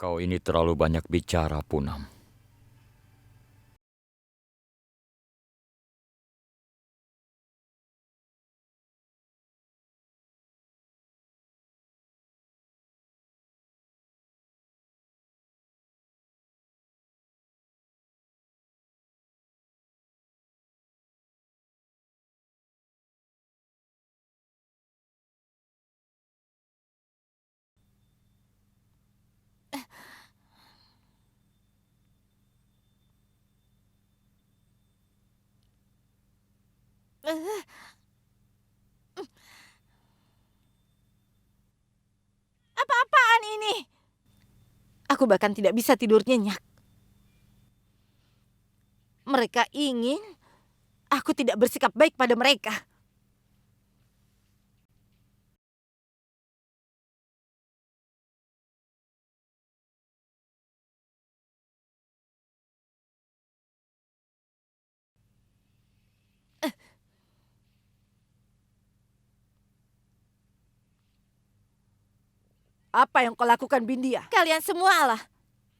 Kau ini terlalu banyak bicara, Punam. Eh, Apa-apaan ini? Aku bahkan tidak bisa tidur nyenyak. Mereka ingin aku tidak bersikap baik pada mereka. Apa yang kau lakukan, Bindia? Kalian semualah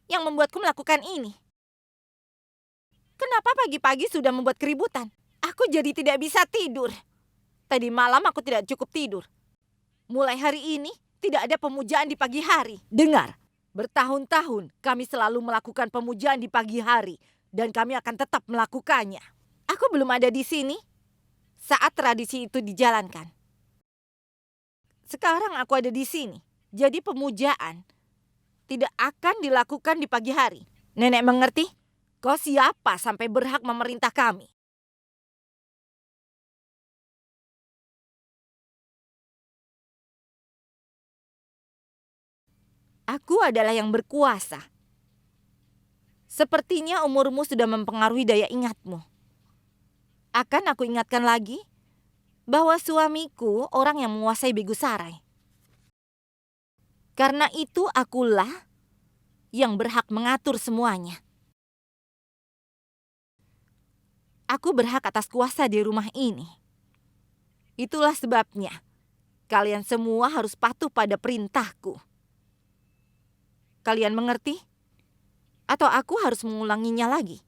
yang membuatku melakukan ini. Kenapa pagi-pagi sudah membuat keributan? Aku jadi tidak bisa tidur. Tadi malam aku tidak cukup tidur. Mulai hari ini tidak ada pemujaan di pagi hari. Dengar, bertahun-tahun kami selalu melakukan pemujaan di pagi hari dan kami akan tetap melakukannya. Aku belum ada di sini saat tradisi itu dijalankan. Sekarang aku ada di sini. Jadi pemujaan tidak akan dilakukan di pagi hari. Nenek mengerti? Kau siapa sampai berhak memerintah kami? Aku adalah yang berkuasa. Sepertinya umurmu sudah mempengaruhi daya ingatmu. Akan aku ingatkan lagi bahwa suamiku orang yang menguasai Begusarai. Karena itu akulah yang berhak mengatur semuanya. Aku berhak atas kuasa di rumah ini. Itulah sebabnya kalian semua harus patuh pada perintahku. Kalian mengerti? Atau aku harus mengulanginya lagi?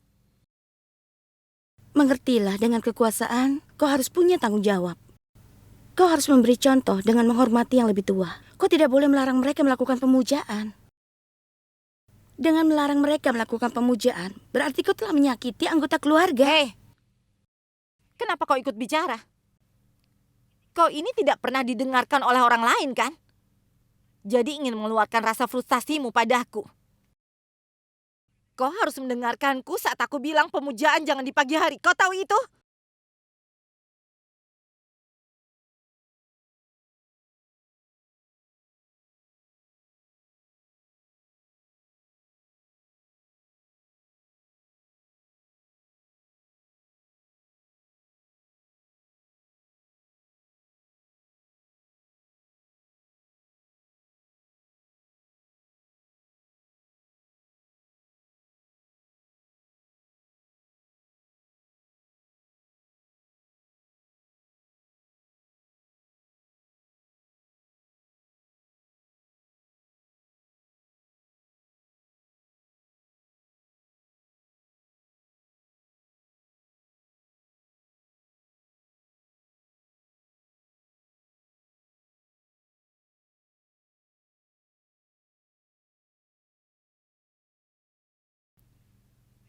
Mengertilah, dengan kekuasaan, kau harus punya tanggung jawab. Kau harus memberi contoh dengan menghormati yang lebih tua. Kau tidak boleh melarang mereka melakukan pemujaan. Dengan melarang mereka melakukan pemujaan, berarti kau telah menyakiti anggota keluarga. Hei, kenapa kau ikut bicara? Kau ini tidak pernah didengarkan oleh orang lain, kan? Jadi ingin mengeluarkan rasa frustasimu padaku. Kau harus mendengarkanku saat aku bilang pemujaan jangan di pagi hari. Kau tahu itu?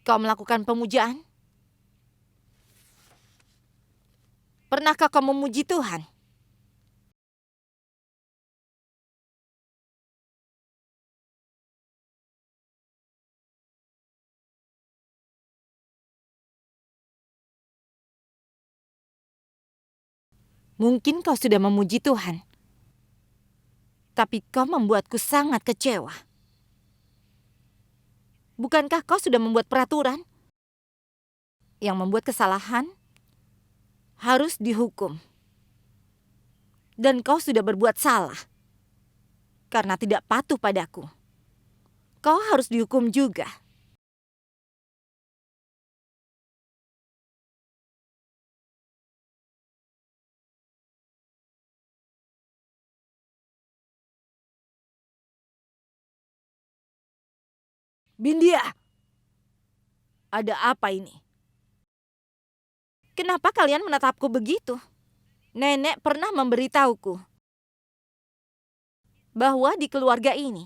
Kau melakukan pemujaan? Pernahkah kau memuji Tuhan? Mungkin kau sudah memuji Tuhan. Tapi kau membuatku sangat kecewa. Bukankah kau sudah membuat peraturan? Yang membuat kesalahan harus dihukum. Dan kau sudah berbuat salah. Karena tidak patuh padaku. Kau harus dihukum juga. Bindia, ada apa ini? Kenapa kalian menatapku begitu? Nenek pernah memberitahuku bahwa di keluarga ini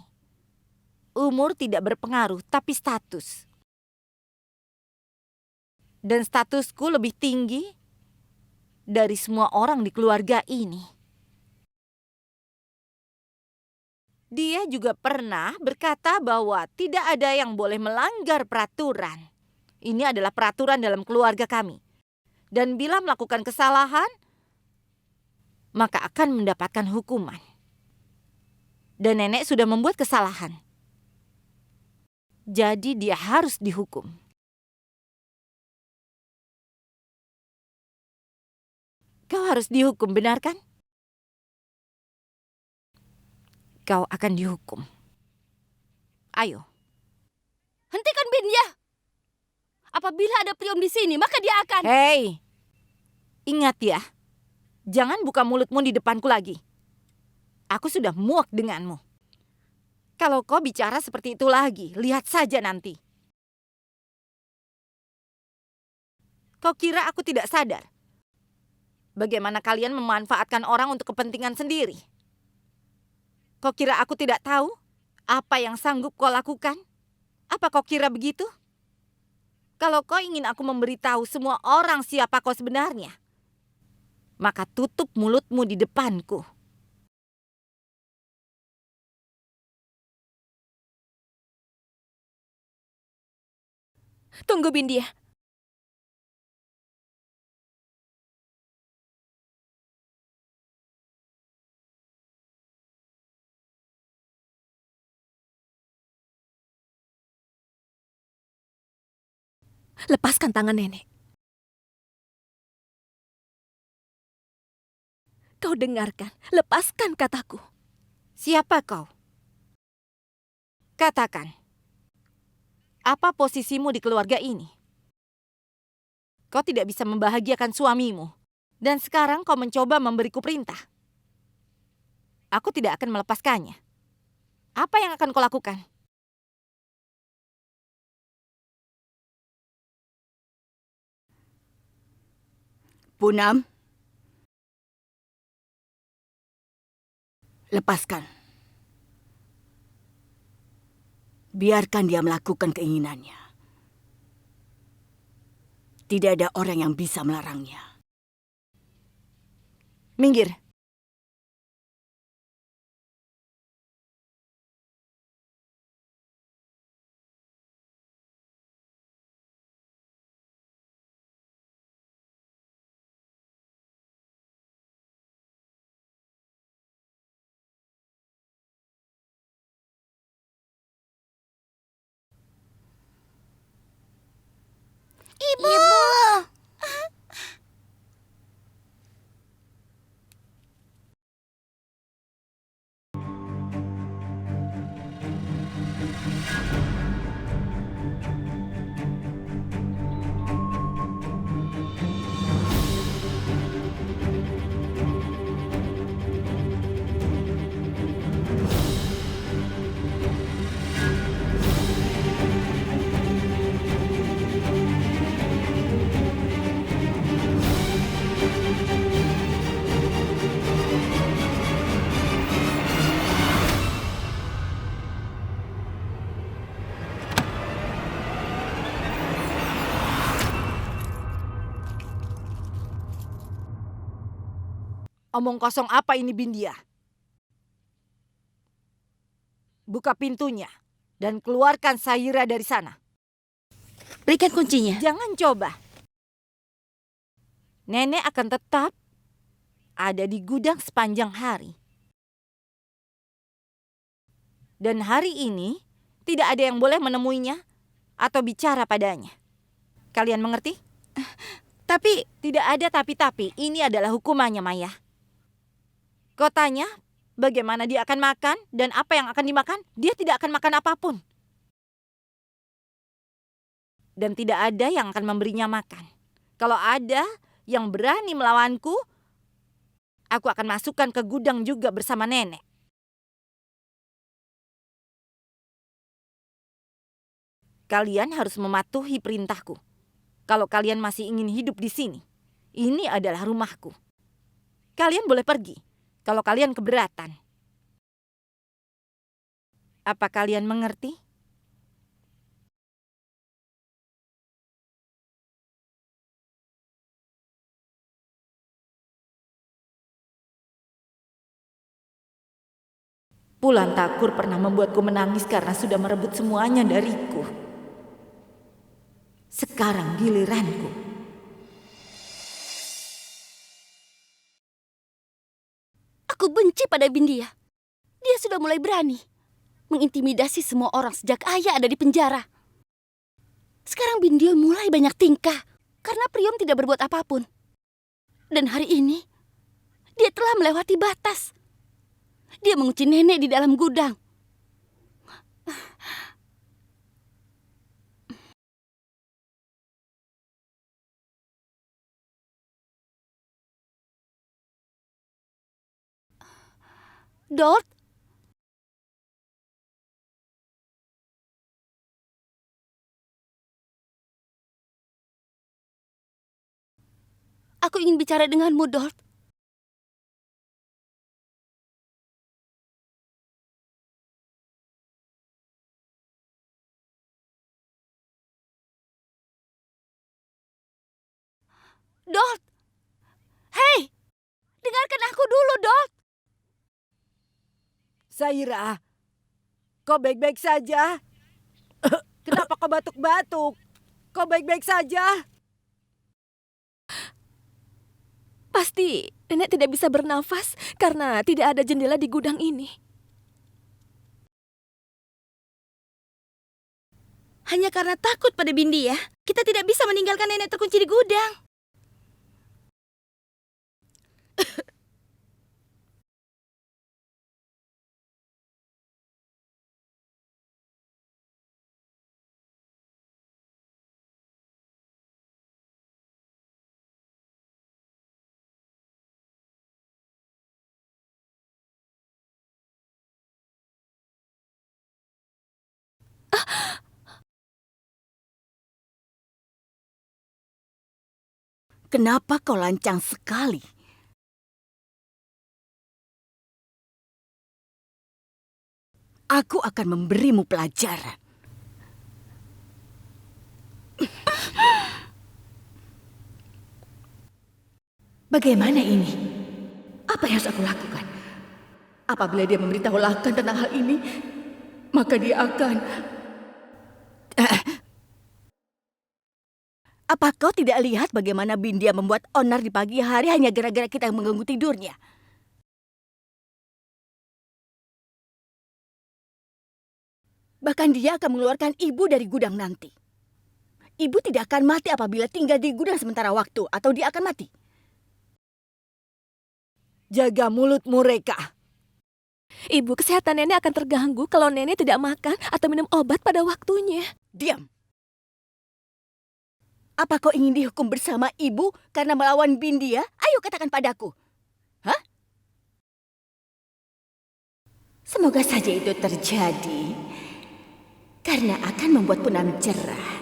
umur tidak berpengaruh, tapi status. Dan statusku lebih tinggi dari semua orang di keluarga ini. Dia juga pernah berkata bahwa tidak ada yang boleh melanggar peraturan. Ini adalah peraturan dalam keluarga kami. Dan bila melakukan kesalahan, maka akan mendapatkan hukuman. Dan nenek sudah membuat kesalahan. Jadi dia harus dihukum. Kau harus dihukum, benar kan? Kau akan dihukum. Ayo. Hentikan Bindia. Apabila ada Priom di sini, maka dia akan... Hei, ingat ya. Jangan buka mulutmu di depanku lagi. Aku sudah muak denganmu. Kalau kau bicara seperti itu lagi, lihat saja nanti. Kau kira aku tidak sadar? Bagaimana kalian memanfaatkan orang untuk kepentingan sendiri? Kau kira aku tidak tahu apa yang sanggup kau lakukan? Apa kau kira begitu? Kalau kau ingin aku memberitahu semua orang siapa kau sebenarnya, maka tutup mulutmu di depanku. Tunggu Bindia. Lepaskan tangan nenek. Kau dengarkan, lepaskan kataku. Siapa kau? Katakan, apa posisimu di keluarga ini? Kau tidak bisa membahagiakan suamimu, dan sekarang kau mencoba memberiku perintah. Aku tidak akan melepaskannya. Apa yang akan kau lakukan? Punam, lepaskan. Biarkan dia melakukan keinginannya. Tidak ada orang yang bisa melarangnya. Minggir. Ibu! Omong kosong apa ini, Bindia? Buka pintunya dan keluarkan Saira dari sana. Berikan kuncinya. Jangan coba. Nenek akan tetap ada di gudang sepanjang hari. Dan hari ini tidak ada yang boleh menemuinya atau bicara padanya. Kalian mengerti? Tapi Tidak ada tapi-tapi. Ini adalah hukumannya, Maya. Kau tanya bagaimana dia akan makan dan apa yang akan dimakan? Dia tidak akan makan apapun. Dan tidak ada yang akan memberinya makan. Kalau ada yang berani melawanku, aku akan masukkan ke gudang juga bersama nenek. Kalian harus mematuhi perintahku. Kalau kalian masih ingin hidup di sini, ini adalah rumahku. Kalian boleh pergi kalau kalian keberatan. Apa kalian mengerti? Pulan Takur pernah membuatku menangis karena sudah merebut semuanya dariku. Sekarang giliranku. Aku benci pada Bindia. Dia sudah mulai berani mengintimidasi semua orang sejak ayah ada di penjara. Sekarang Bindia mulai banyak tingkah karena Priom tidak berbuat apapun. Dan hari ini, dia telah melewati batas. Dia mengunci nenek di dalam gudang. Dort, aku ingin bicara denganmu, Dort. Dort! Hei! Dengarkan aku dulu, Dort! Saira, kau baik-baik saja? Kenapa kau batuk-batuk? Kau baik-baik saja? Pasti nenek tidak bisa bernafas karena tidak ada jendela di gudang ini. Hanya karena takut pada Bindia, kita tidak bisa meninggalkan nenek terkunci di gudang. Kenapa kau lancang sekali? Aku akan memberimu pelajaran. Bagaimana ini? Apa yang harus aku lakukan? Apabila dia memberitahu Lakan tentang hal ini, maka dia akan... Apa kau tidak lihat bagaimana Bindia membuat onar di pagi hari hanya gara-gara kita yang mengganggu tidurnya? Bahkan dia akan mengeluarkan ibu dari gudang nanti. Ibu tidak akan mati apabila tinggal di gudang sementara waktu, atau dia akan mati. Jaga mulutmu, Reka. Ibu, kesehatan nenek akan terganggu kalau nenek tidak makan atau minum obat pada waktunya. Diam. Apa kau ingin dihukum bersama ibu karena melawan Bindia? Ayo katakan padaku. Hah? Semoga saja itu terjadi. Karena akan membuat Punam cerah.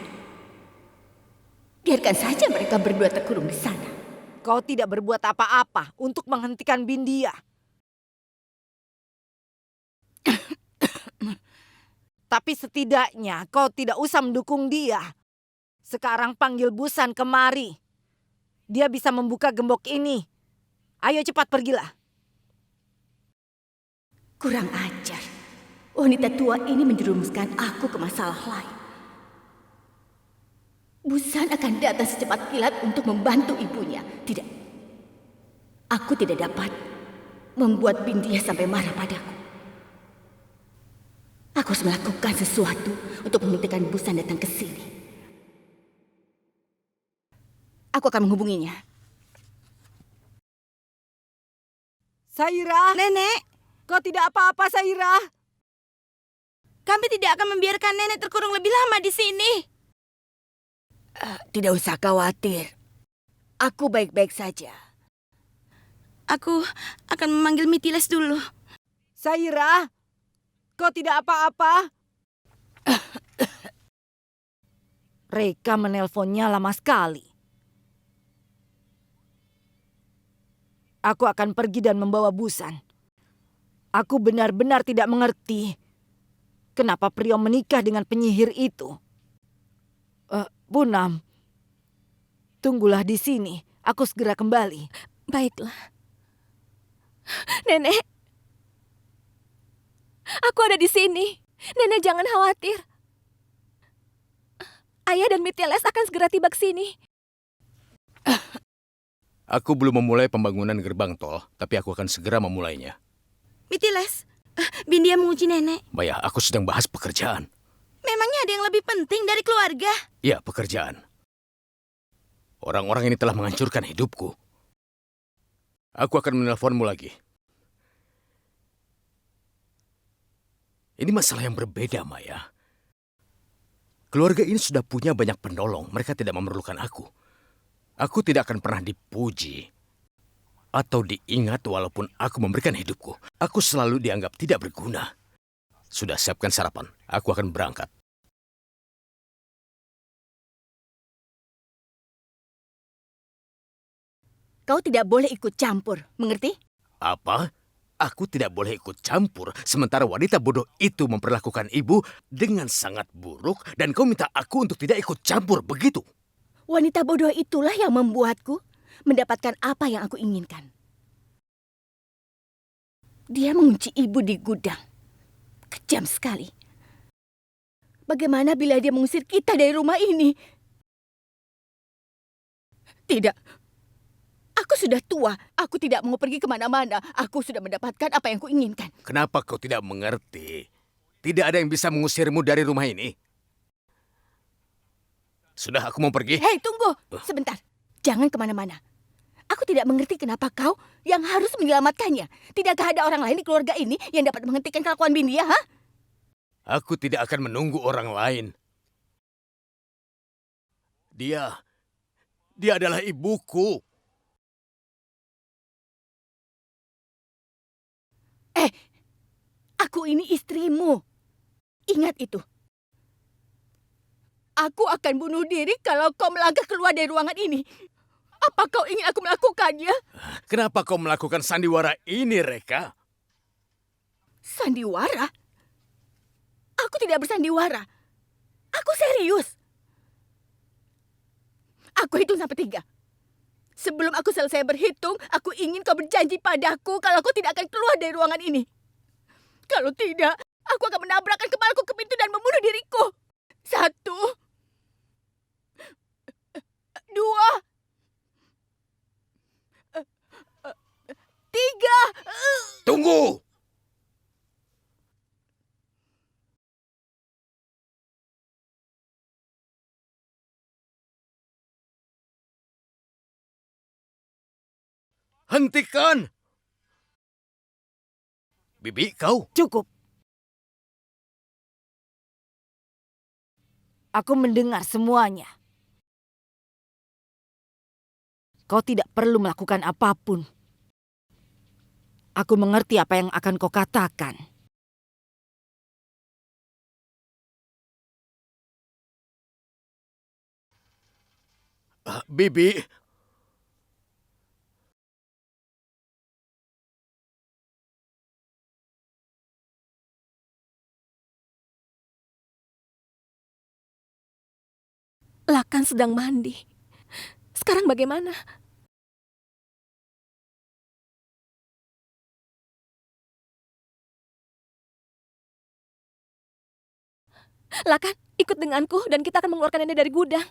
Biarkan saja mereka berdua terkurung di sana. Kau tidak berbuat apa-apa untuk menghentikan Bindia. Tapi setidaknya kau tidak usah mendukung dia. Sekarang panggil Busan kemari. Dia bisa membuka gembok ini. Ayo cepat pergilah. Kurang ajar. Wanita tua ini menjerumuskan aku ke masalah lain. Busan akan datang secepat kilat untuk membantu ibunya. Tidak. Aku tidak dapat membuat Bindia sampai marah padaku. Aku harus melakukan sesuatu untuk menghentikan Busan datang ke sini. Aku akan menghubunginya. Saira, Nenek, kau tidak apa-apa, Saira. kami tidak akan membiarkan nenek terkurung lebih lama di sini. Tidak usah khawatir. Aku baik-baik saja. Aku akan memanggil Mitiles dulu. Saira, kau tidak apa-apa. Reka menelponnya lama sekali. Aku akan pergi dan membawa Busan. Aku benar-benar tidak mengerti kenapa Priom menikah dengan penyihir itu. Punam, tunggulah di sini. Aku segera kembali. Baiklah. Nenek, aku ada di sini. Nenek jangan khawatir. Ayah dan Mitiles akan segera tiba ke sini. Aku belum memulai pembangunan gerbang tol, tapi aku akan segera memulainya. Mitiles, Bindia menguji nenek. Maya, aku sedang bahas pekerjaan. Memangnya ada yang lebih penting dari keluarga? Ya, pekerjaan. Orang-orang ini telah menghancurkan hidupku. Aku akan menelponmu lagi. Ini masalah yang berbeda, Maya. Keluarga ini sudah punya banyak penolong. Mereka tidak memerlukan aku. Aku tidak akan pernah dipuji atau diingat walaupun aku memberikan hidupku. Aku selalu dianggap tidak berguna. Sudah siapkan sarapan. Aku akan berangkat. Kau tidak boleh ikut campur, mengerti? Apa? Aku tidak boleh ikut campur sementara wanita bodoh itu memperlakukan ibu dengan sangat buruk dan kau minta aku untuk tidak ikut campur, begitu? Wanita bodoh itulah yang membuatku mendapatkan apa yang aku inginkan. Dia mengunci ibu di gudang. Kejam sekali. Bagaimana bila dia mengusir kita dari rumah ini? Tidak. Aku sudah tua. Aku tidak mau pergi kemana-mana. Aku sudah mendapatkan apa yang kuinginkan. Kenapa kau tidak mengerti? Tidak ada yang bisa mengusirmu dari rumah ini. Sudah, aku mau pergi. Hei, tunggu. Sebentar. Jangan kemana-mana. Aku tidak mengerti kenapa kau yang harus menyelamatkannya. Tidakkah ada orang lain di keluarga ini yang dapat menghentikan kelakuan Bindia, ha? Aku tidak akan menunggu orang lain. Dia adalah ibuku. Aku ini istrimu. Ingat itu. Aku akan bunuh diri kalau kau melangkah keluar dari ruangan ini. Apa kau ingin aku melakukannya? Kenapa kau melakukan sandiwara ini, Reka? Sandiwara? Aku tidak bersandiwara. Aku serius. Aku hitung sampai 3. Sebelum aku selesai berhitung, aku ingin kau berjanji padaku kalau kau tidak akan keluar dari ruangan ini. Kalau tidak, aku akan menabrakkan kepalaku ke pintu dan membunuh diriku. 1, 2, 3. Tunggu! Hentikan! Bibi, kau? Cukup. Aku mendengar semuanya. Kau tidak perlu melakukan apapun. Aku mengerti apa yang akan kau katakan. Bibi, Lakan sedang mandi. Sekarang bagaimana? Lakan, ikut denganku dan kita akan mengeluarkan nenek dari gudang.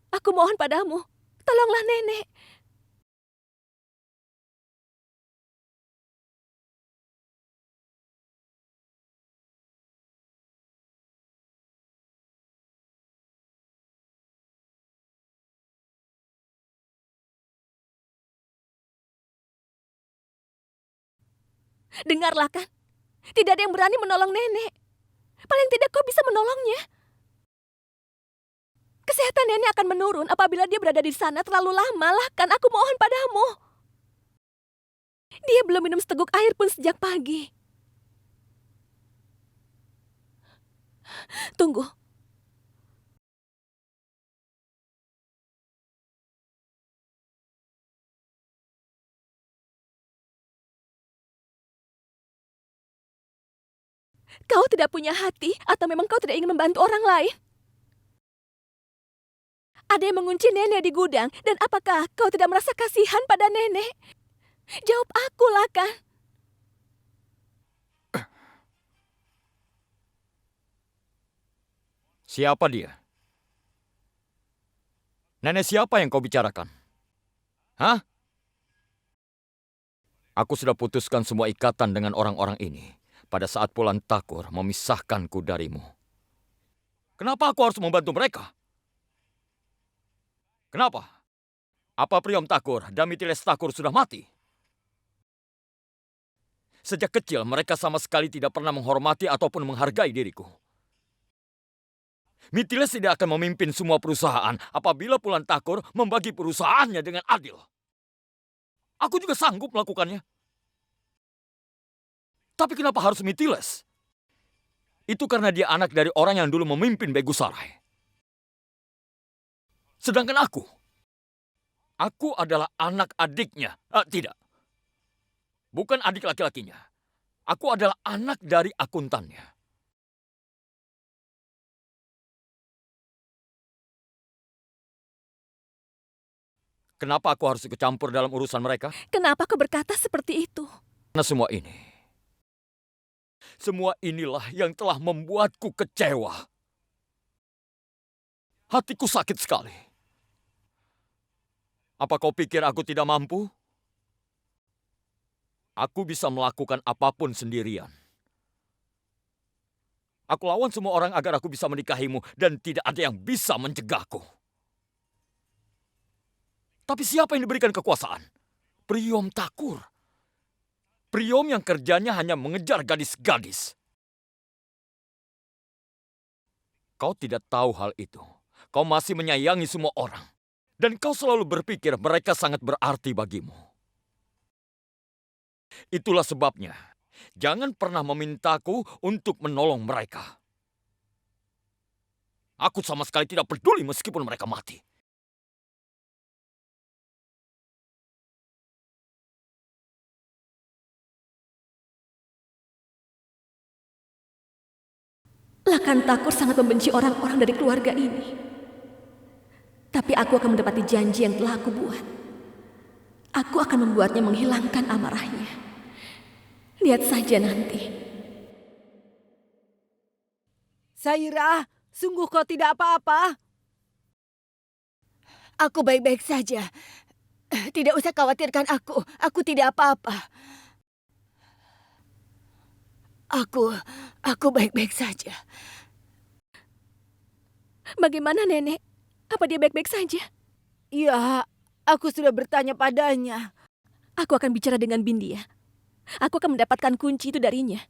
Aku mohon padamu, tolonglah nenek. Dengarlah kan, tidak ada yang berani menolong nenek. Paling tidak kau bisa menolongnya. Kesehatan nenek akan menurun apabila dia berada di sana terlalu lama. Kan aku mohon padamu. Dia belum minum seteguk air pun sejak pagi. Tunggu. Kau tidak punya hati atau memang kau tidak ingin membantu orang lain? Ada yang mengunci nenek di gudang dan apakah kau tidak merasa kasihan pada nenek? Jawab aku, Lakan. Siapa dia? Nenek siapa yang kau bicarakan? Hah? Aku sudah putuskan semua ikatan dengan orang-orang ini pada saat Pulan Takur memisahkanku darimu. Kenapa aku harus membantu mereka? Kenapa? Apa Priom Takur dan Mitiles Takur sudah mati? Sejak kecil mereka sama sekali tidak pernah menghormati ataupun menghargai diriku. Mitiles tidak akan memimpin semua perusahaan apabila Pulan Takur membagi perusahaannya dengan adil. Aku juga sanggup melakukannya. Tapi kenapa harus Mitiles? Itu karena dia anak dari orang yang dulu memimpin Begusarai. Sedangkan aku adalah anak adiknya. Tidak, bukan adik laki-lakinya. Aku adalah anak dari akuntannya. Kenapa aku harus ikut campur dalam urusan mereka? Kenapa kau berkata seperti itu? Karena semua inilah yang telah membuatku kecewa. Hatiku sakit sekali. Apa kau pikir aku tidak mampu? Aku bisa melakukan apapun sendirian. Aku lawan semua orang agar aku bisa menikahimu dan tidak ada yang bisa mencegahku. Tapi siapa yang diberikan kekuasaan? Priom Takur. Priom yang kerjanya hanya mengejar gadis-gadis. Kau tidak tahu hal itu. Kau masih menyayangi semua orang. Dan kau selalu berpikir mereka sangat berarti bagimu. Itulah sebabnya, jangan pernah memintaku untuk menolong mereka. Aku sama sekali tidak peduli meskipun mereka mati. Lakan Takur sangat membenci orang-orang dari keluarga ini. Tapi aku akan mendapati janji yang telah aku buat. Aku akan membuatnya menghilangkan amarahnya. Lihat saja nanti. Saira, sungguh kau tidak apa-apa? Aku baik-baik saja. Tidak usah khawatirkan aku. Aku tidak apa-apa. Aku baik-baik saja. Bagaimana nenek? Apa dia baik-baik saja? Ya, aku sudah bertanya padanya. Aku akan bicara dengan Bindia. Aku akan mendapatkan kunci itu darinya.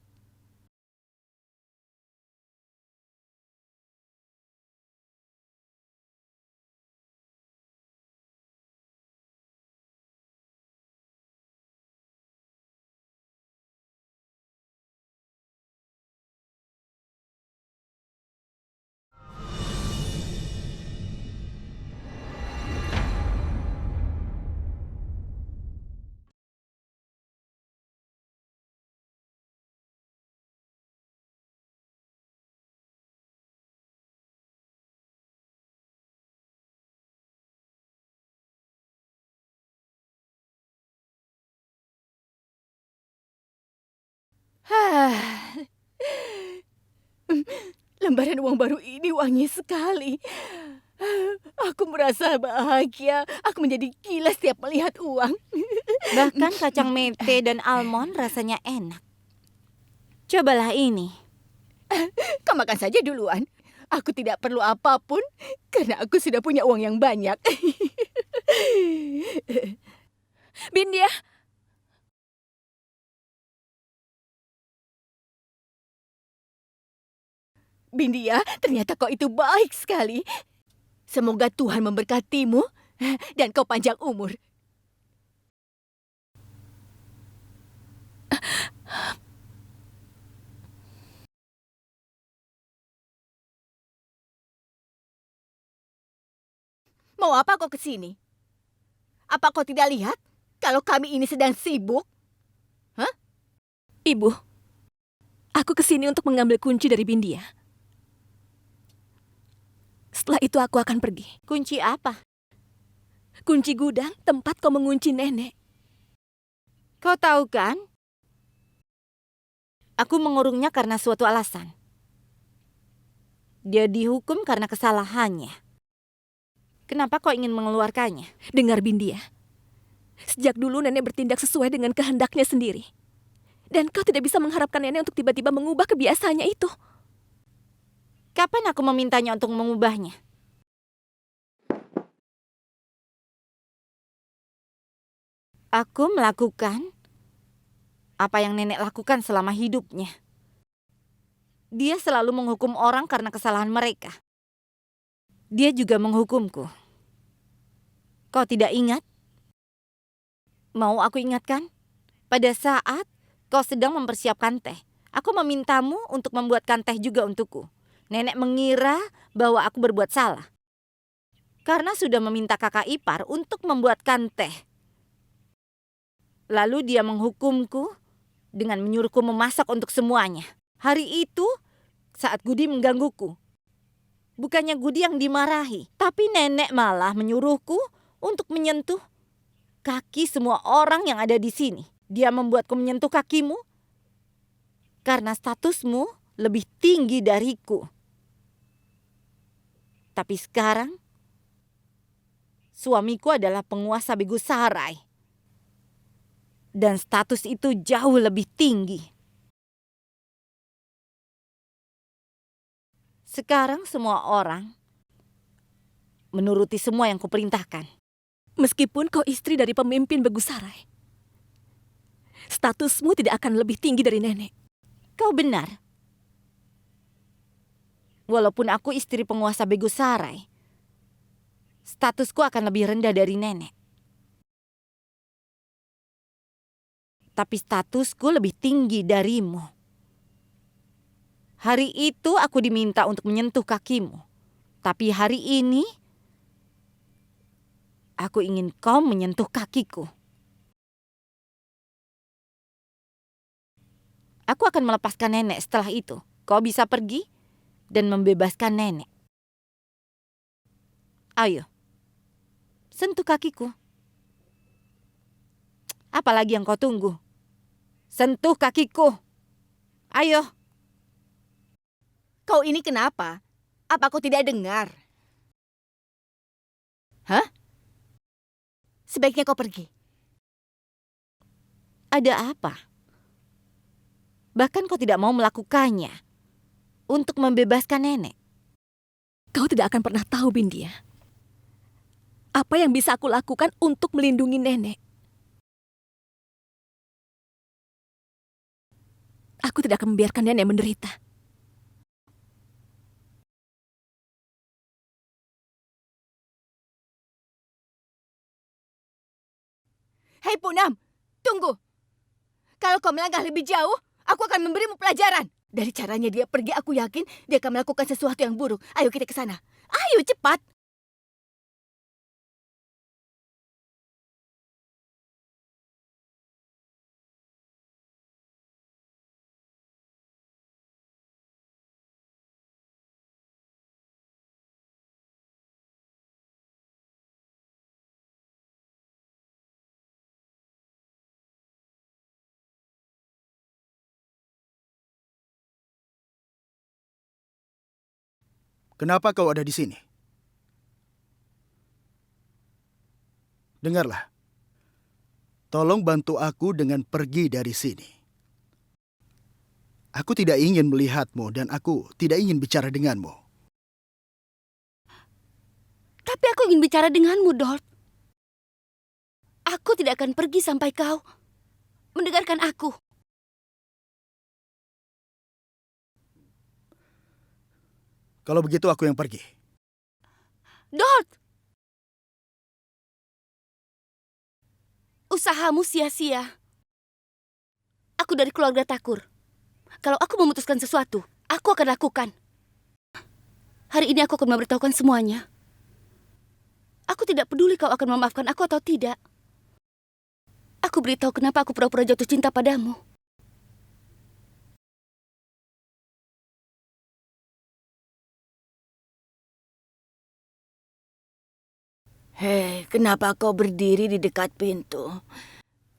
Lembaran uang baru ini wangi sekali. Aku merasa bahagia. Aku menjadi gila setiap melihat uang. Bahkan kacang mete dan almond rasanya enak. Cobalah ini. Kau makan saja duluan. Aku tidak perlu apapun karena aku sudah punya uang yang banyak. Bindia, Bindia, ternyata kau itu baik sekali. Semoga Tuhan memberkatimu dan kau panjang umur. Mau apa kau ke sini? Apa kau tidak lihat kalau kami ini sedang sibuk? Hah? Ibu, aku ke sini untuk mengambil kunci dari Bindia. Setelah itu aku akan pergi. Kunci apa? Kunci gudang tempat kau mengunci nenek. Kau tahu kan? Aku mengurungnya karena suatu alasan. Dia dihukum karena kesalahannya. Kenapa kau ingin mengeluarkannya? Dengar Bindia, sejak dulu nenek bertindak sesuai dengan kehendaknya sendiri. Dan kau tidak bisa mengharapkan nenek untuk tiba-tiba mengubah kebiasaannya itu. Kapan aku memintanya untuk mengubahnya? Aku melakukan apa yang nenek lakukan selama hidupnya. Dia selalu menghukum orang karena kesalahan mereka. Dia juga menghukumku. Kau tidak ingat? Mau aku ingatkan? Pada saat kau sedang mempersiapkan teh, aku memintamu untuk membuatkan teh juga untukku. Nenek mengira bahwa aku berbuat salah. Karena sudah meminta kakak ipar untuk membuatkan teh. Lalu dia menghukumku dengan menyuruhku memasak untuk semuanya. Hari itu saat Gudi menggangguku. Bukannya Gudi yang dimarahi, tapi nenek malah menyuruhku untuk menyentuh kaki semua orang yang ada di sini. Dia membuatku menyentuh kakimu karena statusmu lebih tinggi dariku. Tapi sekarang suamiku adalah penguasa Begusarai. Dan status itu jauh lebih tinggi. Sekarang semua orang menuruti semua yang kuperintahkan. Meskipun kau istri dari pemimpin Begusarai, statusmu tidak akan lebih tinggi dari nenek. Kau benar. Walaupun aku istri penguasa Begusarai, statusku akan lebih rendah dari nenek. Tapi statusku lebih tinggi darimu. Hari itu aku diminta untuk menyentuh kakimu. Tapi hari ini, aku ingin kau menyentuh kakiku. Aku akan melepaskan nenek setelah itu. Kau bisa pergi dan membebaskan nenek. Ayo, sentuh kakiku. Apalagi yang kau tunggu? Sentuh kakiku. Ayo. Kau ini kenapa? Apa kau tidak dengar? Hah? Sebaiknya kau pergi. Ada apa? Bahkan kau tidak mau melakukannya untuk membebaskan nenek. Kau tidak akan pernah tahu, Bindia. Apa yang bisa aku lakukan untuk melindungi nenek? Aku tidak akan membiarkan nenek menderita. Hei Punam, tunggu. Kalau kau melangkah lebih jauh, aku akan memberimu pelajaran. Dari caranya dia pergi, aku yakin dia akan melakukan sesuatu yang buruk. Ayo kita ke sana. Ayo cepat. Kenapa kau ada di sini? Dengarlah. Tolong bantu aku dengan pergi dari sini. Aku tidak ingin melihatmu dan aku tidak ingin bicara denganmu. Tapi aku ingin bicara denganmu, Dort. Aku tidak akan pergi sampai kau mendengarkan aku. Kalau begitu aku yang pergi. Dort! Usahamu sia-sia. Aku dari keluarga Takur. Kalau aku memutuskan sesuatu, aku akan lakukan. Hari ini aku akan memberitahukan semuanya. Aku tidak peduli kau akan memaafkan aku atau tidak. Aku beritahu kenapa aku pura-pura jatuh cinta padamu. Hei, kenapa kau berdiri di dekat pintu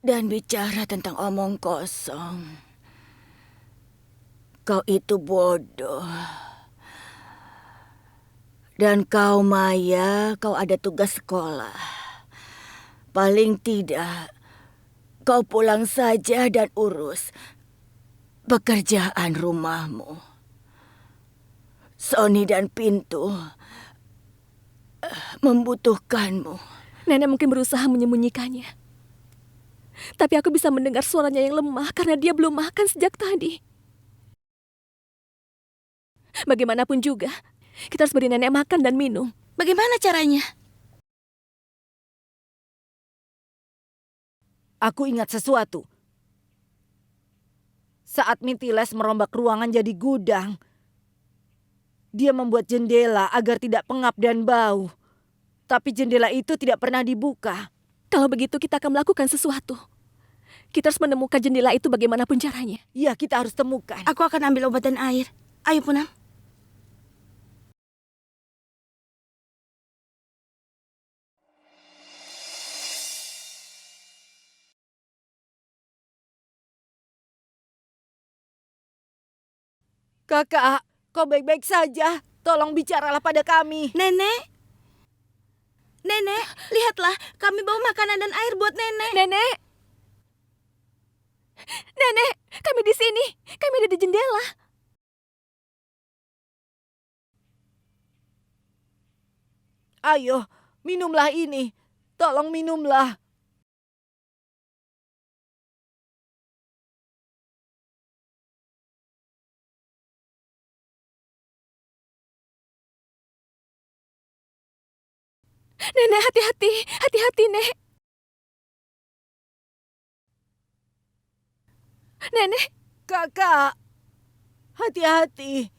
dan bicara tentang omong kosong? Kau itu bodoh. Dan kau, Maya, kau ada tugas sekolah. Paling tidak, kau pulang saja dan urus pekerjaan rumahmu. Sony dan Pintu membutuhkanmu. Nenek mungkin berusaha menyembunyikannya. Tapi aku bisa mendengar suaranya yang lemah karena dia belum makan sejak tadi. Bagaimanapun juga, kita harus beri nenek makan dan minum. Bagaimana caranya? Aku ingat sesuatu. Saat Mintiles merombak ruangan jadi gudang, dia membuat jendela agar tidak pengap dan bau. Tapi jendela itu tidak pernah dibuka. Kalau begitu kita akan melakukan sesuatu. Kita harus menemukan jendela itu bagaimanapun caranya. Ya, kita harus temukan. Aku akan ambil obat dan air. Ayo, Punam. Kakak, kau baik-baik saja. Tolong bicaralah pada kami. Nenek? Nenek, lihatlah. Kami bawa makanan dan air buat nenek. Nenek! Nenek, kami di sini. Kami ada di jendela. Ayo, minumlah ini. Tolong minumlah. Nenek, hati-hati. Hati-hati, Nek. Nenek, Kakak, hati-hati.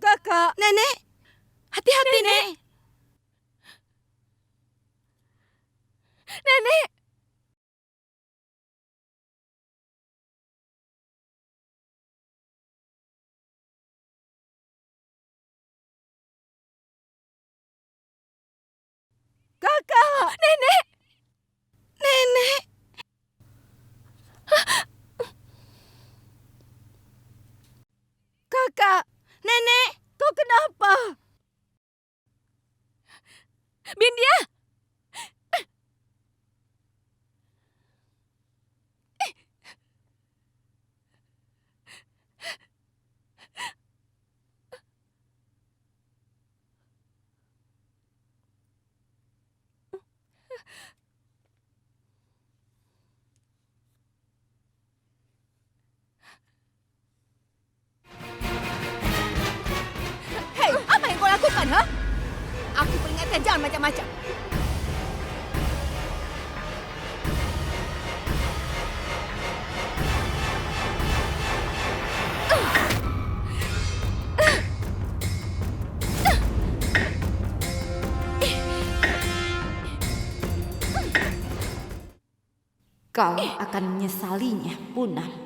Kakak, Nenek, hati-hati, Nek. Nenek. kakak, Nenek. Nenek. kakak. Nenek. Kau kenapa? Bindia. Hei, apa yang kau lakukan, ha? Aku peringatkan jangan macam-macam. Kau akan menyesalinya, Punam.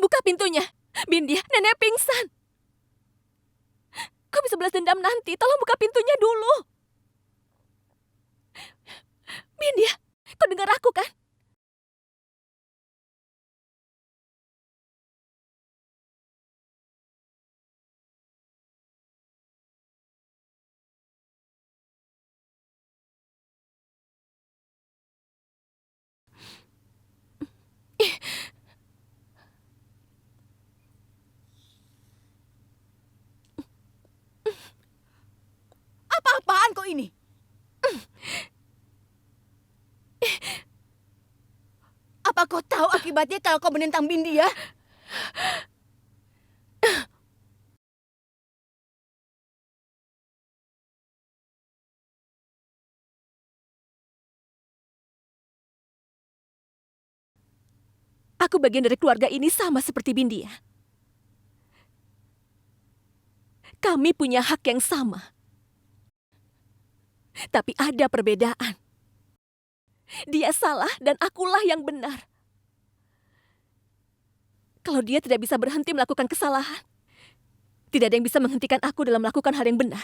Buka pintunya. Bindia, nenek pingsan. Kau bisa balas dendam nanti. Tolong buka pintunya dulu. Bindia, kau dengar aku kan? Apa-apaan kau ini? Kau tahu akibatnya kalau kau menentang Bindia? Aku bagian dari keluarga ini sama seperti Bindia. Kami punya hak yang sama. Tapi ada perbedaan. Dia salah dan akulah yang benar. Kalau dia tidak bisa berhenti melakukan kesalahan, tidak ada yang bisa menghentikan aku dalam melakukan hal yang benar.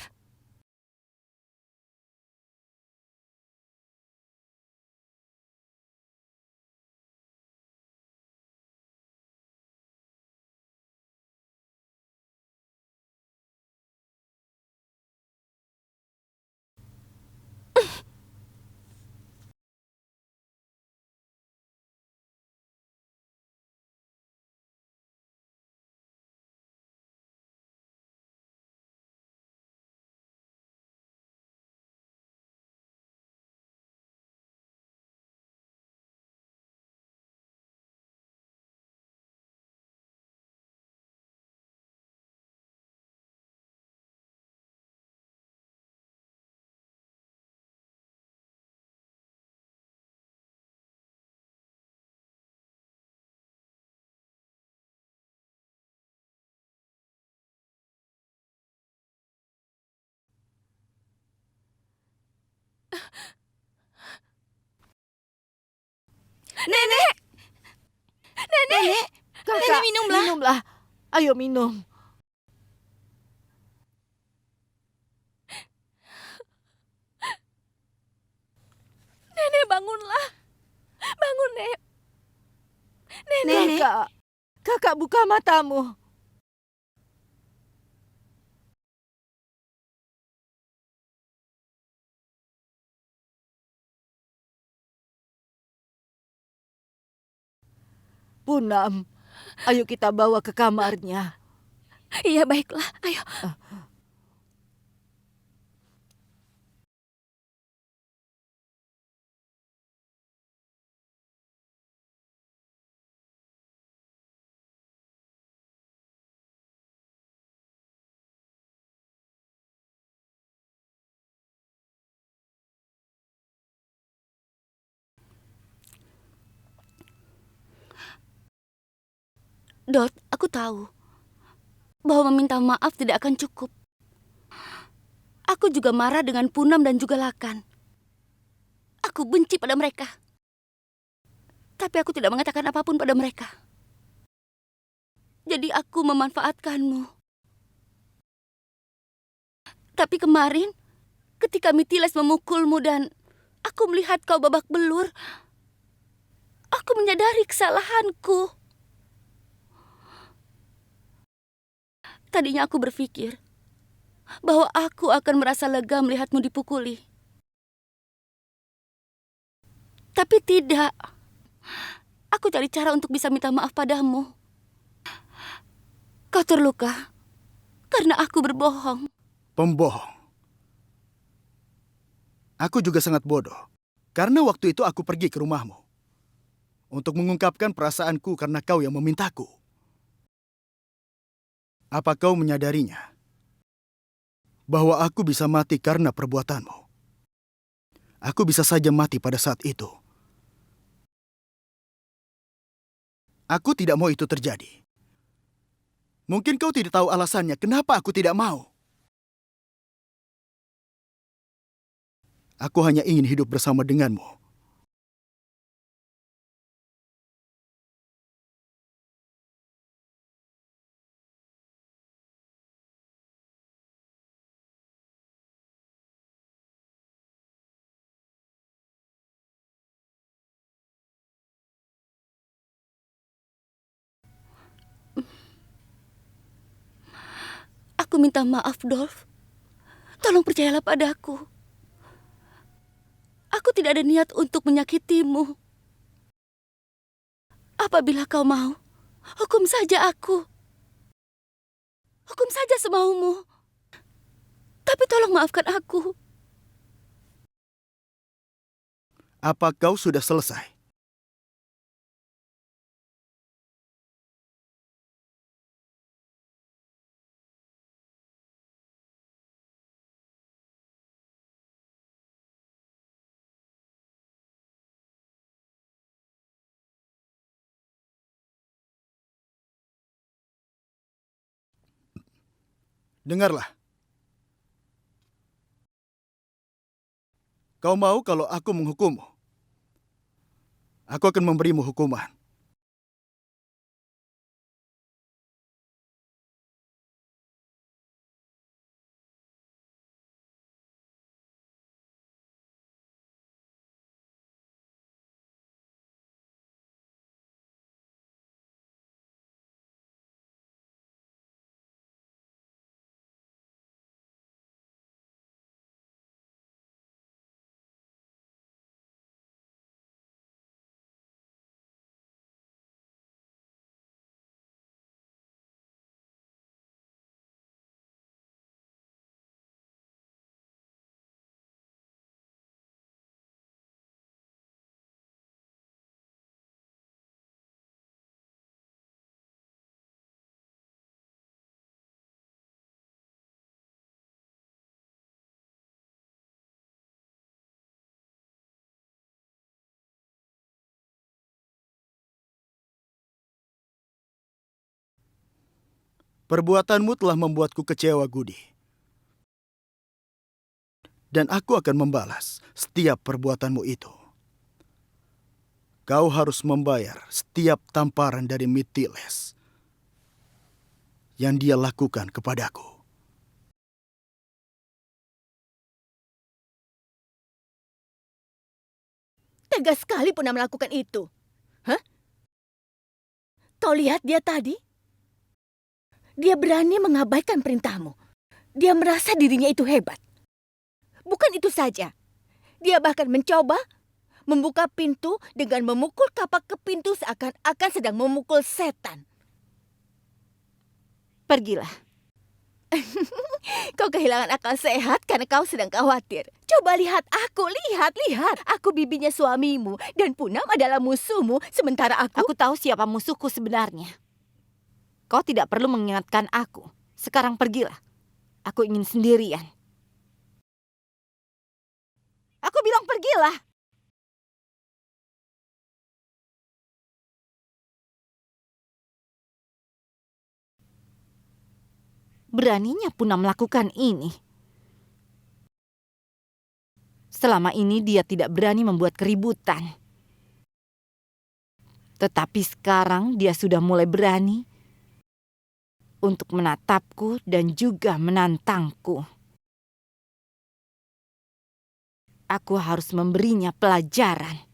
Nenek! Nenek, kakak, Nenek, minumlah. minumlah. Ayo minum. Nenek, bangunlah. Bangun, Nek. Nenek. Kakak buka matamu. Punam, ayo kita bawa ke kamarnya. Iya, baiklah. Ayo. Dot, aku tahu bahwa meminta maaf tidak akan cukup. Aku juga marah dengan Punam dan juga Lakan. Aku benci pada mereka. Tapi aku tidak mengatakan apapun pada mereka. Jadi aku memanfaatkanmu. Tapi kemarin, ketika Mitiles memukulmu dan aku melihat kau babak belur, aku menyadari kesalahanku. Tadinya aku berpikir bahwa aku akan merasa lega melihatmu dipukuli. Tapi tidak. Aku cari cara untuk bisa minta maaf padamu. Kau terluka karena aku berbohong. Pembohong. Aku juga sangat bodoh. Karena waktu itu aku pergi ke rumahmu. Untuk mengungkapkan perasaanku karena kau yang memintaku. Apa kau menyadarinya? Bahwa aku bisa mati karena perbuatanmu. Aku bisa saja mati pada saat itu. Aku tidak mau itu terjadi. Mungkin kau tidak tahu alasannya kenapa aku tidak mau. Aku hanya ingin hidup bersama denganmu. Aku minta maaf, Dolph. Tolong percayalah padaku. Aku tidak ada niat untuk menyakitimu. Apabila kau mau, hukum saja aku. Hukum saja semaumu. Tapi tolong maafkan aku. Apa kau sudah selesai? Dengarlah. Kau mau kalau aku menghukummu? Aku akan memberimu hukuman. Perbuatanmu telah membuatku kecewa, Gudi. Dan aku akan membalas setiap perbuatanmu itu. Kau harus membayar setiap tamparan dari Mitiles yang dia lakukan kepadaku. Tegas sekali Puna melakukan itu. Hah? Kau lihat dia tadi? Dia berani mengabaikan perintahmu. Dia merasa dirinya itu hebat. Bukan itu saja. Dia bahkan mencoba membuka pintu dengan memukul kapak ke pintu seakan-akan sedang memukul setan. Pergilah. Kau kehilangan akal sehat karena kau sedang khawatir. Coba lihat aku, lihat. Aku bibinya suamimu dan Punam adalah musuhmu, sementara Aku tahu siapa musuhku sebenarnya. Kau tidak perlu mengingatkan aku. Sekarang pergilah. Aku ingin sendirian. Aku bilang pergilah. Beraninya Puna melakukan ini. Selama ini dia tidak berani membuat keributan. Tetapi sekarang dia sudah mulai berani untuk menatapku dan juga menantangku. Aku harus memberinya pelajaran.